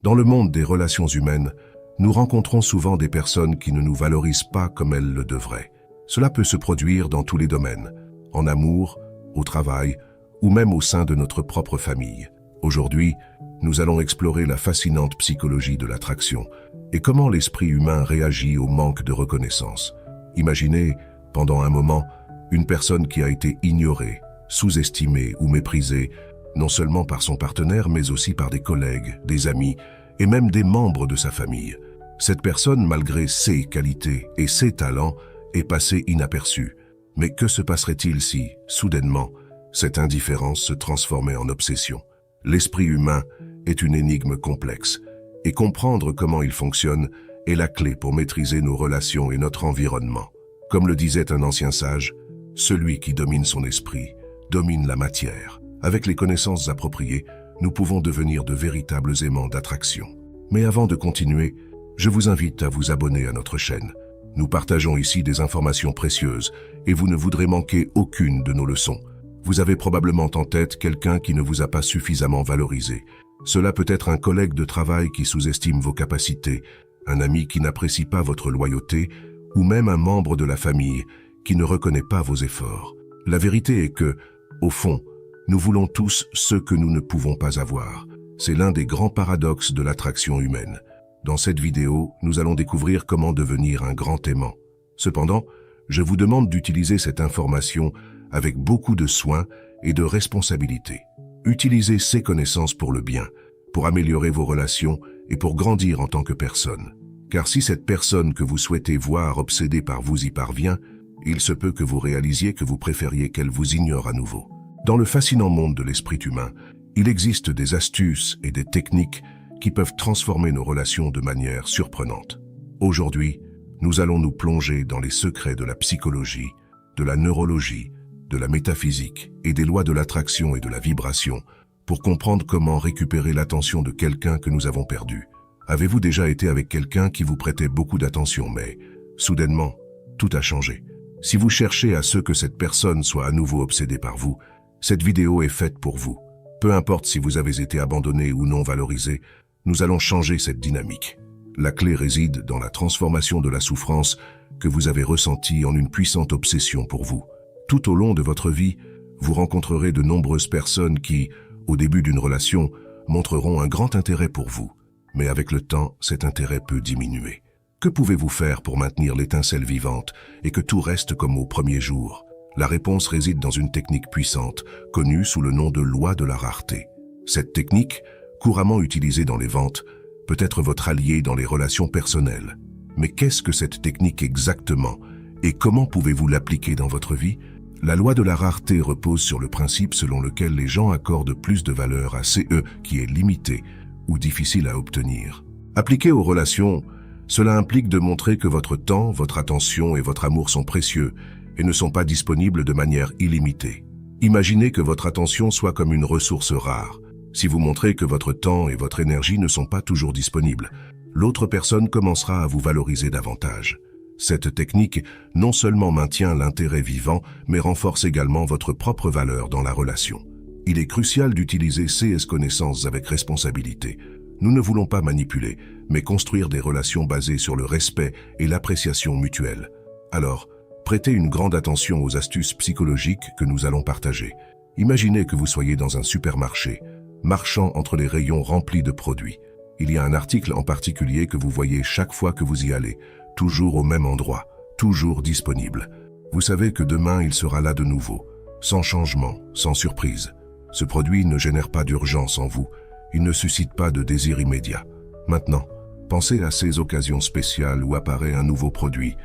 Dans le monde des relations humaines, nous rencontrons souvent des personnes qui ne nous valorisent pas comme elles le devraient. Cela peut se produire dans tous les domaines, en amour, au travail ou même au sein de notre propre famille. Aujourd'hui, nous allons explorer la fascinante psychologie de l'attraction et comment l'esprit humain réagit au manque de reconnaissance. Imaginez, pendant un moment, une personne qui a été ignorée, sous-estimée ou méprisée, non seulement par son partenaire, mais aussi par des collègues, des amis et même des membres de sa famille. Cette personne, malgré ses qualités et ses talents, est passée inaperçue. Mais que se passerait-il si, soudainement, cette indifférence se transformait en obsession? L'esprit humain est une énigme complexe, et comprendre comment il fonctionne est la clé pour maîtriser nos relations et notre environnement. Comme le disait un ancien sage, « Celui qui domine son esprit domine la matière ». Avec les connaissances appropriées, nous pouvons devenir de véritables aimants d'attraction. Mais avant de continuer, je vous invite à vous abonner à notre chaîne. Nous partageons ici des informations précieuses et vous ne voudrez manquer aucune de nos leçons. Vous avez probablement en tête quelqu'un qui ne vous a pas suffisamment valorisé. Cela peut être un collègue de travail qui sous-estime vos capacités, un ami qui n'apprécie pas votre loyauté ou même un membre de la famille qui ne reconnaît pas vos efforts. La vérité est que, au fond, nous voulons tous ce que nous ne pouvons pas avoir. C'est l'un des grands paradoxes de l'attraction humaine. Dans cette vidéo, nous allons découvrir comment devenir un grand aimant. Cependant, je vous demande d'utiliser cette information avec beaucoup de soin et de responsabilité. Utilisez ces connaissances pour le bien, pour améliorer vos relations et pour grandir en tant que personne. Car si cette personne que vous souhaitez voir obsédée par vous y parvient, il se peut que vous réalisiez que vous préfériez qu'elle vous ignore à nouveau. Dans le fascinant monde de l'esprit humain, il existe des astuces et des techniques qui peuvent transformer nos relations de manière surprenante. Aujourd'hui, nous allons nous plonger dans les secrets de la psychologie, de la neurologie, de la métaphysique et des lois de l'attraction et de la vibration pour comprendre comment récupérer l'attention de quelqu'un que nous avons perdu. Avez-vous déjà été avec quelqu'un qui vous prêtait beaucoup d'attention, mais soudainement, tout a changé? Si vous cherchez à ce que cette personne soit à nouveau obsédée par vous, cette vidéo est faite pour vous. Peu importe si vous avez été abandonné ou non valorisé, nous allons changer cette dynamique. La clé réside dans la transformation de la souffrance que vous avez ressentie en une puissante obsession pour vous. Tout au long de votre vie, vous rencontrerez de nombreuses personnes qui, au début d'une relation, montreront un grand intérêt pour vous. Mais avec le temps, cet intérêt peut diminuer. Que pouvez-vous faire pour maintenir l'étincelle vivante et que tout reste comme au premier jour? La réponse réside dans une technique puissante, connue sous le nom de loi de la rareté. Cette technique, couramment utilisée dans les ventes, peut être votre allié dans les relations personnelles. Mais qu'est-ce que cette technique exactement et comment pouvez-vous l'appliquer dans votre vie? La loi de la rareté repose sur le principe selon lequel les gens accordent plus de valeur à CE qui est limité ou difficile à obtenir. Appliqué aux relations, cela implique de montrer que votre temps, votre attention et votre amour sont précieux et ne sont pas disponibles de manière illimitée. Imaginez que votre attention soit comme une ressource rare. Si vous montrez que votre temps et votre énergie ne sont pas toujours disponibles, l'autre personne commencera à vous valoriser davantage. Cette technique non seulement maintient l'intérêt vivant, mais renforce également votre propre valeur dans la relation. Il est crucial d'utiliser ces connaissances avec responsabilité. Nous ne voulons pas manipuler, mais construire des relations basées sur le respect et l'appréciation mutuelle. Alors, prêtez une grande attention aux astuces psychologiques que nous allons partager. Imaginez que vous soyez dans un supermarché, marchant entre les rayons remplis de produits. Il y a un article en particulier que vous voyez chaque fois que vous y allez, toujours au même endroit, toujours disponible. Vous savez que demain il sera là de nouveau, sans changement, sans surprise. Ce produit ne génère pas d'urgence en vous, il ne suscite pas de désir immédiat. Maintenant, pensez à ces occasions spéciales où apparaît un nouveau produit,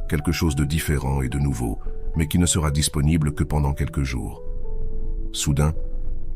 quelque chose de différent et de nouveau, mais qui ne sera disponible que pendant quelques jours. Soudain,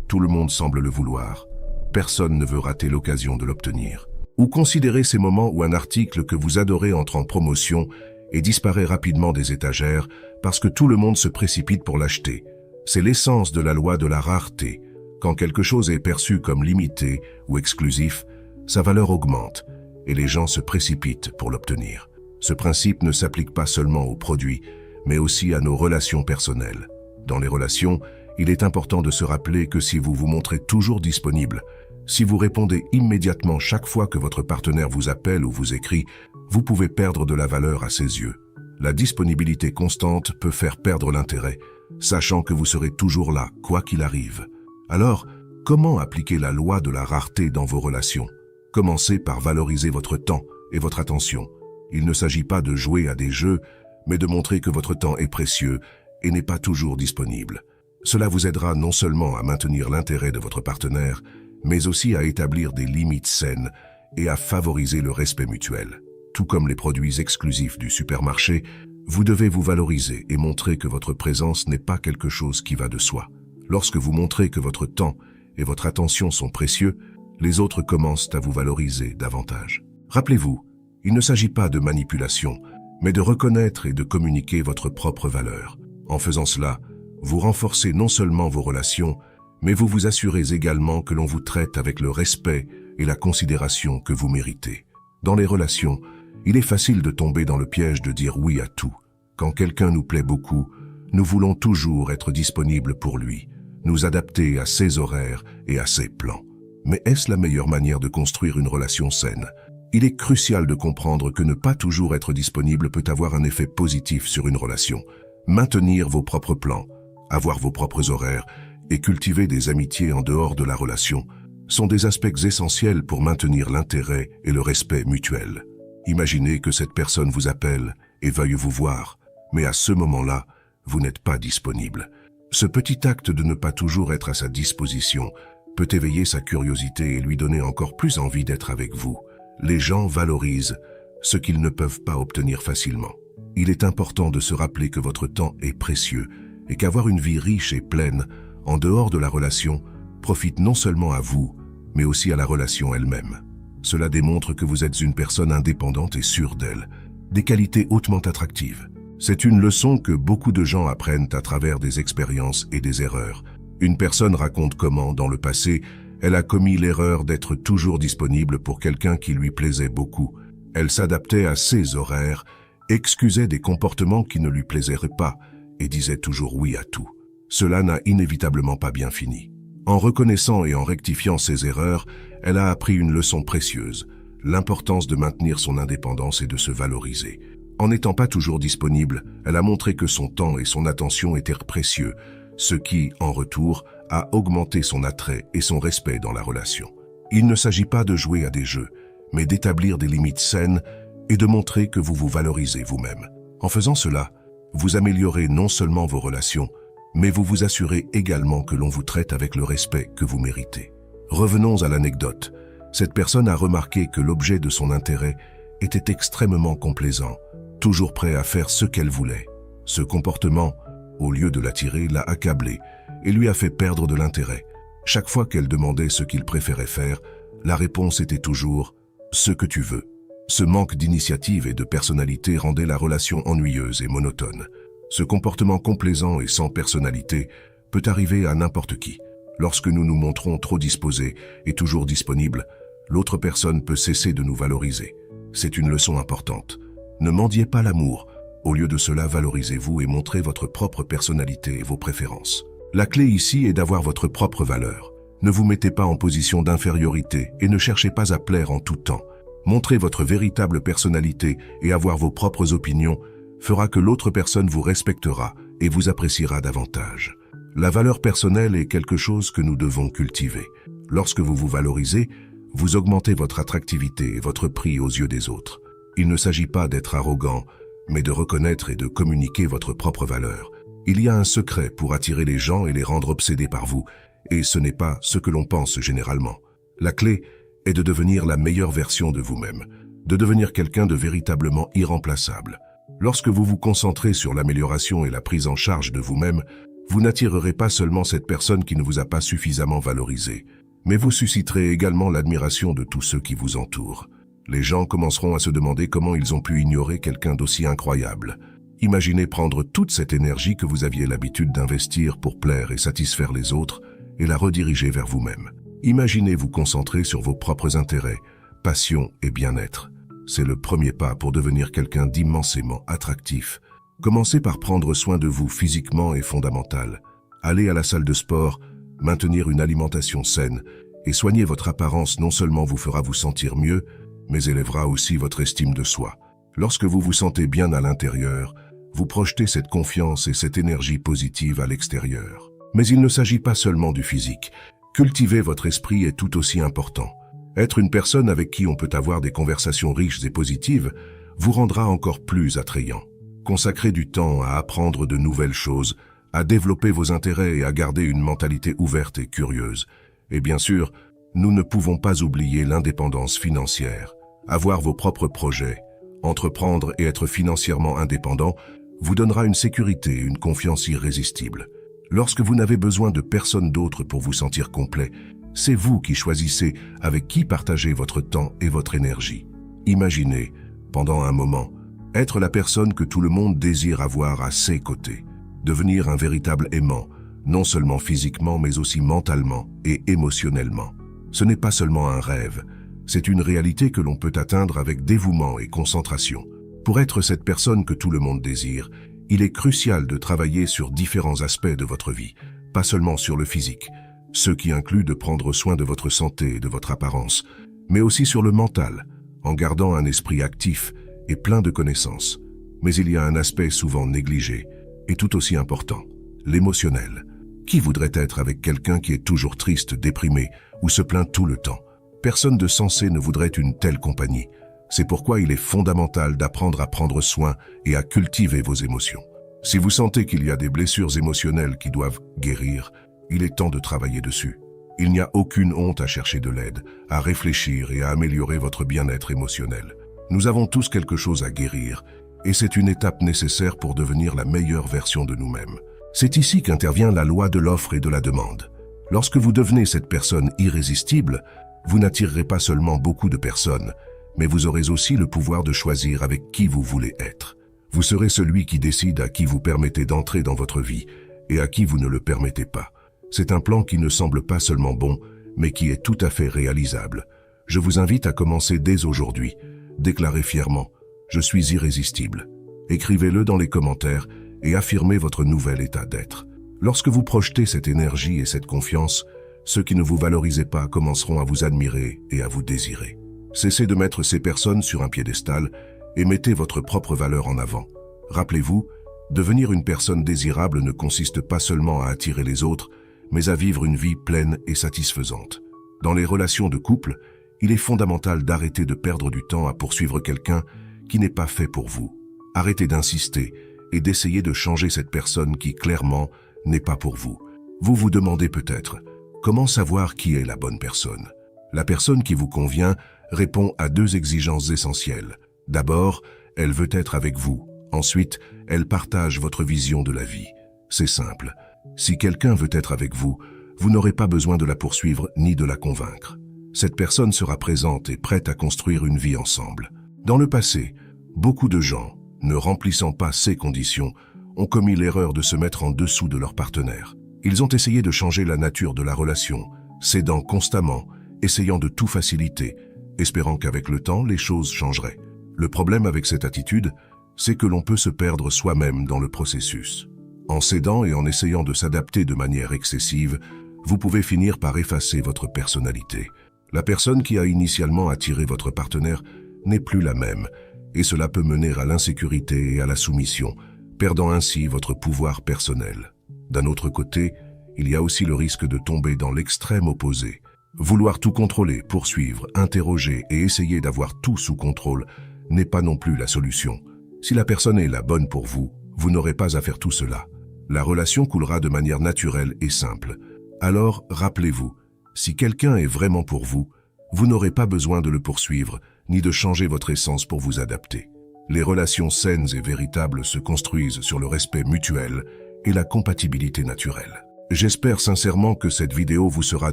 tout le monde semble le vouloir. Personne ne veut rater l'occasion de l'obtenir. Ou considérez ces moments où un article que vous adorez entre en promotion et disparaît rapidement des étagères parce que tout le monde se précipite pour l'acheter. C'est l'essence de la loi de la rareté. Quand quelque chose est perçu comme limité ou exclusif, sa valeur augmente et les gens se précipitent pour l'obtenir. Ce principe ne s'applique pas seulement aux produits, mais aussi à nos relations personnelles. Dans les relations, il est important de se rappeler que si vous vous montrez toujours disponible, Si vous répondez immédiatement chaque fois que votre partenaire vous appelle ou vous écrit, vous pouvez perdre de la valeur à ses yeux. La disponibilité constante peut faire perdre l'intérêt, sachant que vous serez toujours là, quoi qu'il arrive. Alors, comment appliquer la loi de la rareté dans vos relations? Commencez par valoriser votre temps et votre attention. Il ne s'agit pas de jouer à des jeux, mais de montrer que votre temps est précieux et n'est pas toujours disponible. Cela vous aidera non seulement à maintenir l'intérêt de votre partenaire, mais aussi à établir des limites saines et à favoriser le respect mutuel. Tout comme les produits exclusifs du supermarché, vous devez vous valoriser et montrer que votre présence n'est pas quelque chose qui va de soi. Lorsque vous montrez que votre temps et votre attention sont précieux, les autres commencent à vous valoriser davantage. Rappelez-vous, il ne s'agit pas de manipulation, mais de reconnaître et de communiquer votre propre valeur. En faisant cela, vous renforcez non seulement vos relations, mais vous vous assurez également que l'on vous traite avec le respect et la considération que vous méritez. Dans les relations, il est facile de tomber dans le piège de dire oui à tout. Quand quelqu'un nous plaît beaucoup, nous voulons toujours être disponibles pour lui, nous adapter à ses horaires et à ses plans. Mais est-ce la meilleure manière de construire une relation saine? Il est crucial de comprendre que ne pas toujours être disponible peut avoir un effet positif sur une relation. Maintenir vos propres plans, avoir vos propres horaires et cultiver des amitiés en dehors de la relation sont des aspects essentiels pour maintenir l'intérêt et le respect mutuel. Imaginez que cette personne vous appelle et veuille vous voir, mais à ce moment-là, vous n'êtes pas disponible. Ce petit acte de ne pas toujours être à sa disposition peut éveiller sa curiosité et lui donner encore plus envie d'être avec vous. Les gens valorisent ce qu'ils ne peuvent pas obtenir facilement. Il est important de se rappeler que votre temps est précieux et qu'avoir une vie riche et pleine, en dehors de la relation, profite non seulement à vous, mais aussi à la relation elle-même. Cela démontre que vous êtes une personne indépendante et sûre d'elle, des qualités hautement attractives. C'est une leçon que beaucoup de gens apprennent à travers des expériences et des erreurs. Une personne raconte comment, dans le passé, elle a commis l'erreur d'être toujours disponible pour quelqu'un qui lui plaisait beaucoup. Elle s'adaptait à ses horaires, excusait des comportements qui ne lui plaisaient pas et disait toujours oui à tout. Cela n'a inévitablement pas bien fini. En reconnaissant et en rectifiant ses erreurs, elle a appris une leçon précieuse, l'importance de maintenir son indépendance et de se valoriser. En n'étant pas toujours disponible, elle a montré que son temps et son attention étaient précieux, ce qui, en retour, a augmenté son attrait et son respect dans la relation. Il ne s'agit pas de jouer à des jeux, mais d'établir des limites saines et de montrer que vous vous valorisez vous-même. En faisant cela, vous améliorez non seulement vos relations, mais vous vous assurez également que l'on vous traite avec le respect que vous méritez. Revenons à l'anecdote. Cette personne a remarqué que l'objet de son intérêt était extrêmement complaisant, toujours prêt à faire ce qu'elle voulait. Ce comportement, au lieu de l'attirer, l'a accablé et lui a fait perdre de l'intérêt. Chaque fois qu'elle demandait ce qu'il préférait faire, la réponse était toujours « ce que tu veux ». Ce manque d'initiative et de personnalité rendait la relation ennuyeuse et monotone. Ce comportement complaisant et sans personnalité peut arriver à n'importe qui. Lorsque nous nous montrons trop disposés et toujours disponibles, l'autre personne peut cesser de nous valoriser. C'est une leçon importante. Ne mendiez pas l'amour. Au lieu de cela, valorisez-vous et montrez votre propre personnalité et vos préférences. La clé ici est d'avoir votre propre valeur. Ne vous mettez pas en position d'infériorité et ne cherchez pas à plaire en tout temps. Montrer votre véritable personnalité et avoir vos propres opinions fera que l'autre personne vous respectera et vous appréciera davantage. La valeur personnelle est quelque chose que nous devons cultiver. Lorsque vous vous valorisez, vous augmentez votre attractivité et votre prix aux yeux des autres. Il ne s'agit pas d'être arrogant, mais de reconnaître et de communiquer votre propre valeur. Il y a un secret pour attirer les gens et les rendre obsédés par vous, et ce n'est pas ce que l'on pense généralement. La clé est de devenir la meilleure version de vous-même, de devenir quelqu'un de véritablement irremplaçable. Lorsque vous vous concentrez sur l'amélioration et la prise en charge de vous-même, vous n'attirerez pas seulement cette personne qui ne vous a pas suffisamment valorisé, mais vous susciterez également l'admiration de tous ceux qui vous entourent. Les gens commenceront à se demander comment ils ont pu ignorer quelqu'un d'aussi incroyable. Imaginez prendre toute cette énergie que vous aviez l'habitude d'investir pour plaire et satisfaire les autres et la rediriger vers vous-même. Imaginez vous concentrer sur vos propres intérêts, passions et bien-être. C'est le premier pas pour devenir quelqu'un d'immensément attractif. Commencez par prendre soin de vous physiquement est fondamental. Aller à la salle de sport, maintenir une alimentation saine Et soigner votre apparence non seulement vous fera vous sentir mieux, mais élèvera aussi votre estime de soi. Lorsque vous vous sentez bien à l'intérieur, vous projetez cette confiance et cette énergie positive à l'extérieur. Mais il ne s'agit pas seulement du physique. Cultiver votre esprit est tout aussi important. Être une personne avec qui on peut avoir des conversations riches et positives vous rendra encore plus attrayant. Consacrez du temps à apprendre de nouvelles choses, à développer vos intérêts et à garder une mentalité ouverte et curieuse. Et bien sûr, nous ne pouvons pas oublier l'indépendance financière. Avoir vos propres projets, entreprendre et être financièrement indépendant vous donnera une sécurité et une confiance irrésistible. Lorsque vous n'avez besoin de personne d'autre pour vous sentir complet, c'est vous qui choisissez avec qui partager votre temps et votre énergie. Imaginez, pendant un moment, être la personne que tout le monde désire avoir à ses côtés. Devenir un véritable aimant, non seulement physiquement mais aussi mentalement et émotionnellement. Ce n'est pas seulement un rêve, c'est une réalité que l'on peut atteindre avec dévouement et concentration. Pour être cette personne que tout le monde désire, il est crucial de travailler sur différents aspects de votre vie, pas seulement sur le physique, ce qui inclut de prendre soin de votre santé et de votre apparence, mais aussi sur le mental, en gardant un esprit actif et plein de connaissances. Mais il y a un aspect souvent négligé, et tout aussi important, l'émotionnel. Qui voudrait être avec quelqu'un qui est toujours triste, déprimé ou se plaint tout le temps? Personne de sensé ne voudrait une telle compagnie. C'est pourquoi il est fondamental d'apprendre à prendre soin et à cultiver vos émotions. Si vous sentez qu'il y a des blessures émotionnelles qui doivent guérir, il est temps de travailler dessus. Il n'y a aucune honte à chercher de l'aide, à réfléchir et à améliorer votre bien-être émotionnel. Nous avons tous quelque chose à guérir, et c'est une étape nécessaire pour devenir la meilleure version de nous-mêmes. C'est ici qu'intervient la loi de l'offre et de la demande. Lorsque vous devenez cette personne irrésistible, vous n'attirerez pas seulement beaucoup de personnes, mais vous aurez aussi le pouvoir de choisir avec qui vous voulez être. Vous serez celui qui décide à qui vous permettez d'entrer dans votre vie et à qui vous ne le permettez pas. C'est un plan qui ne semble pas seulement bon, mais qui est tout à fait réalisable. Je vous invite à commencer dès aujourd'hui. Déclarez fièrement « Je suis irrésistible ». Écrivez-le dans les commentaires et affirmez votre nouvel état d'être. Lorsque vous projetez cette énergie et cette confiance, ceux qui ne vous valorisaient pas commenceront à vous admirer et à vous désirer. Cessez de mettre ces personnes sur un piédestal et mettez votre propre valeur en avant. Rappelez-vous, devenir une personne désirable ne consiste pas seulement à attirer les autres, mais à vivre une vie pleine et satisfaisante. Dans les relations de couple, il est fondamental d'arrêter de perdre du temps à poursuivre quelqu'un qui n'est pas fait pour vous. Arrêtez d'insister et d'essayer de changer cette personne qui, clairement, n'est pas pour vous. Vous vous demandez peut-être, comment savoir qui est la bonne personne? La personne qui vous convient répond à deux exigences essentielles. D'abord, elle veut être avec vous. Ensuite, elle partage votre vision de la vie. C'est simple. Si quelqu'un veut être avec vous, vous n'aurez pas besoin de la poursuivre ni de la convaincre. Cette personne sera présente et prête à construire une vie ensemble. Dans le passé, beaucoup de gens, ne remplissant pas ces conditions, ont commis l'erreur de se mettre en dessous de leur partenaire. Ils ont essayé de changer la nature de la relation, cédant constamment, essayant de tout faciliter, espérant qu'avec le temps, les choses changeraient. Le problème avec cette attitude, c'est que l'on peut se perdre soi-même dans le processus. En cédant et en essayant de s'adapter de manière excessive, vous pouvez finir par effacer votre personnalité. La personne qui a initialement attiré votre partenaire n'est plus la même, et cela peut mener à l'insécurité et à la soumission, perdant ainsi votre pouvoir personnel. D'un autre côté, il y a aussi le risque de tomber dans l'extrême opposé. Vouloir tout contrôler, poursuivre, interroger et essayer d'avoir tout sous contrôle n'est pas non plus la solution. Si la personne est la bonne pour vous, vous n'aurez pas à faire tout cela. La relation coulera de manière naturelle et simple. Alors, rappelez-vous, si quelqu'un est vraiment pour vous, vous n'aurez pas besoin de le poursuivre, ni de changer votre essence pour vous adapter. Les relations saines et véritables se construisent sur le respect mutuel et la compatibilité naturelle. J'espère sincèrement que cette vidéo vous sera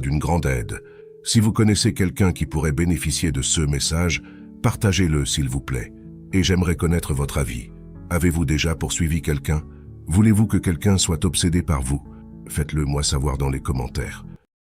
d'une grande aide. Si vous connaissez quelqu'un qui pourrait bénéficier de ce message, partagez-le s'il vous plaît. Et j'aimerais connaître votre avis. Avez-vous déjà poursuivi quelqu'un? Voulez-vous que quelqu'un soit obsédé par vous? Faites-le moi savoir dans les commentaires.